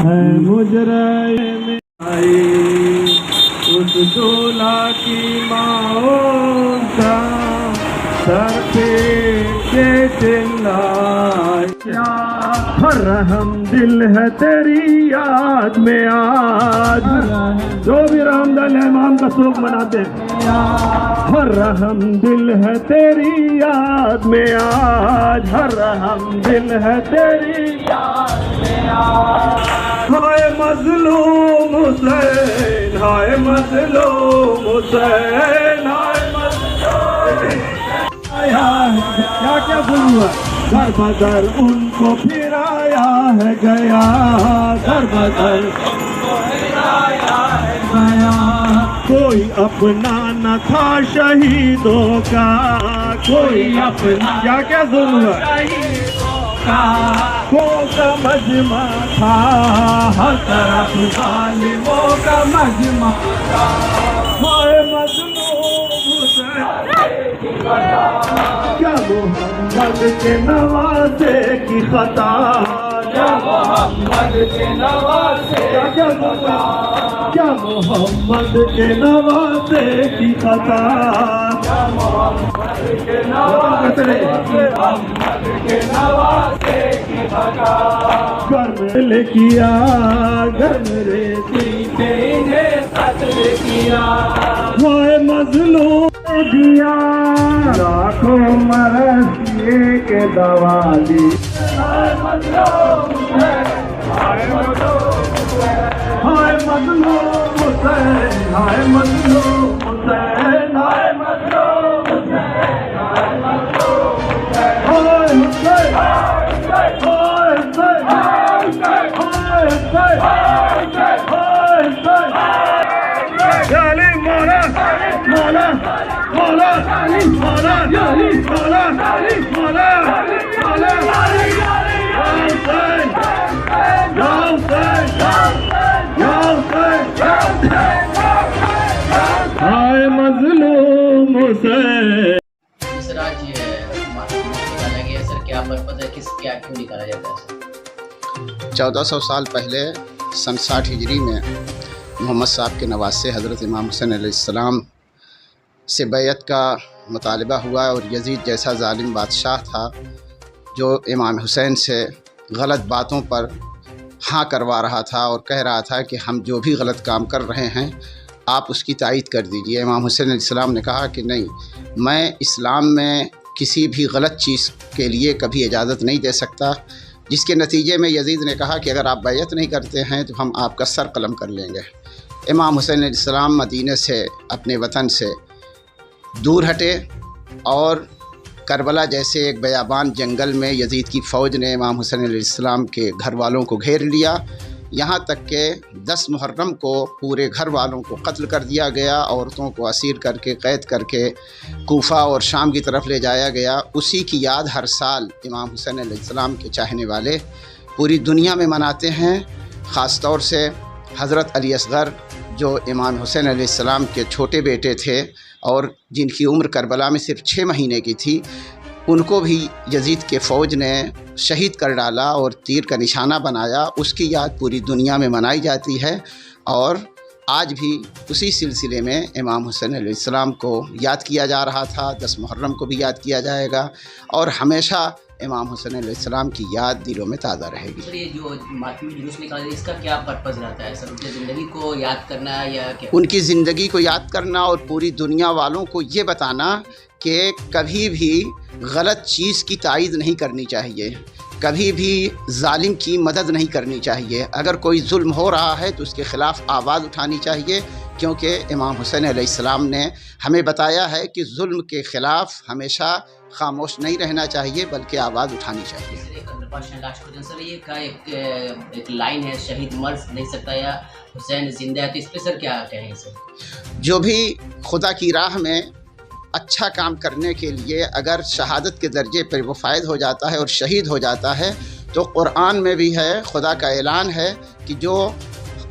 ہے مجرے میں آئی اس دولہ کی ماں کا سر پہ کے چلائے کیا رحم دل ہے تیری یاد میں آج جو بھی رمضان امام کا سوگ مناتے ہر رحم دل ہے تیری یاد میں آج ہر رحم دل ہے تیری یاد میں آج ہائے مظلوم حسین ہائے مظلوم حسین ہائے مظلوم کیا کیا بولوں در بدر ان کو پھرایا ہے گیا در بدر کوئی اپنا نہ تھا شہیدوں کا کوئی اپنا کیا ظلم کا مجمع تھا ہر طرف ظالموں کا مجمع تھا ہائے مظلوم حسین کیا محمد کے نوازے کی خطا کیا محمد کے نوازے کیا محمد کے نوازے کی خطا کیا محمد کے نوازے کی خطا گھر کیا گھر میرے سیتے نے قتل کیا وہ مظلوم دیا لاکھوں مرثیے کے دوا دی ہائے مظلوم حسین ہائے مظلوم حسین ہائے مظلوم حسین ہائے مظلوم حسین مظلوم حسین سر آج یہ نکالا گیا سر کیا پرپز ہے کس کیا کیوں نکالا جاتا ہے سر 1400 سال پہلے سن 60 ہجری میں محمد صاحب کے نواسے حضرت امام حسین علیہ السلام سے بیعت کا مطالبہ ہوا اور یزید جیسا ظالم بادشاہ تھا جو امام حسین سے غلط باتوں پر ہاں کروا رہا تھا اور کہہ رہا تھا کہ ہم جو بھی غلط کام کر رہے ہیں آپ اس کی تائید کر دیجئے۔ امام حسین علیہ السلام نے کہا کہ نہیں، میں اسلام میں کسی بھی غلط چیز کے لیے کبھی اجازت نہیں دے سکتا، جس کے نتیجے میں یزید نے کہا کہ اگر آپ بیعت نہیں کرتے ہیں تو ہم آپ کا سر قلم کر لیں گے۔ امام حسین علیہ السلام مدینہ سے اپنے وطن سے دور ہٹے اور کربلا جیسے ایک بیابان جنگل میں یزید کی فوج نے امام حسین علیہ السلام کے گھر والوں کو گھیر لیا، یہاں تک کہ 10 محرم کو پورے گھر والوں کو قتل کر دیا گیا، عورتوں کو اسیر کر کے قید کر کے کوفہ اور شام کی طرف لے جایا گیا۔ اسی کی یاد ہر سال امام حسین علیہ السلام کے چاہنے والے پوری دنیا میں مناتے ہیں، خاص طور سے حضرت علی اصغر جو امام حسین علیہ السلام کے چھوٹے بیٹے تھے اور جن کی عمر کربلا میں صرف 6 مہینے کی تھی، ان کو بھی یزید کے فوج نے شہید کر ڈالا اور تیر کا نشانہ بنایا۔ اس کی یاد پوری دنیا میں منائی جاتی ہے اور آج بھی اسی سلسلے میں امام حسین علیہ السلام کو یاد کیا جا رہا تھا۔ 10 محرم کو بھی یاد کیا جائے گا اور ہمیشہ امام حسین علیہ السلام کی یاد دلوں میں تازہ رہے گی۔ سر یہ جو ماتمی جلوس نکالا اس کا کیا پرپز رہتا ہے سر؟ ان کی زندگی کو یاد کرنا یا کیا؟ ان کی زندگی کو یاد کرنا اور پوری دنیا والوں کو یہ بتانا کہ کبھی بھی غلط چیز کی تائید نہیں کرنی چاہیے، کبھی بھی ظالم کی مدد نہیں کرنی چاہیے۔ اگر کوئی ظلم ہو رہا ہے تو اس کے خلاف آواز اٹھانی چاہیے، کیونکہ امام حسین علیہ السلام نے ہمیں بتایا ہے کہ ظلم کے خلاف ہمیشہ خاموش نہیں رہنا چاہیے بلکہ آواز اٹھانی چاہیے۔ سر یہ کا ایک لائن ہے، شہید مر نہیں سکتا یا حسین زندہ ہے، تو اس پہ سر کیا کہیں سر؟ جو بھی خدا کی راہ میں اچھا کام کرنے کے لیے اگر شہادت کے درجے پر وہ فائز ہو جاتا ہے اور شہید ہو جاتا ہے تو قرآن میں بھی ہے، خدا کا اعلان ہے کہ جو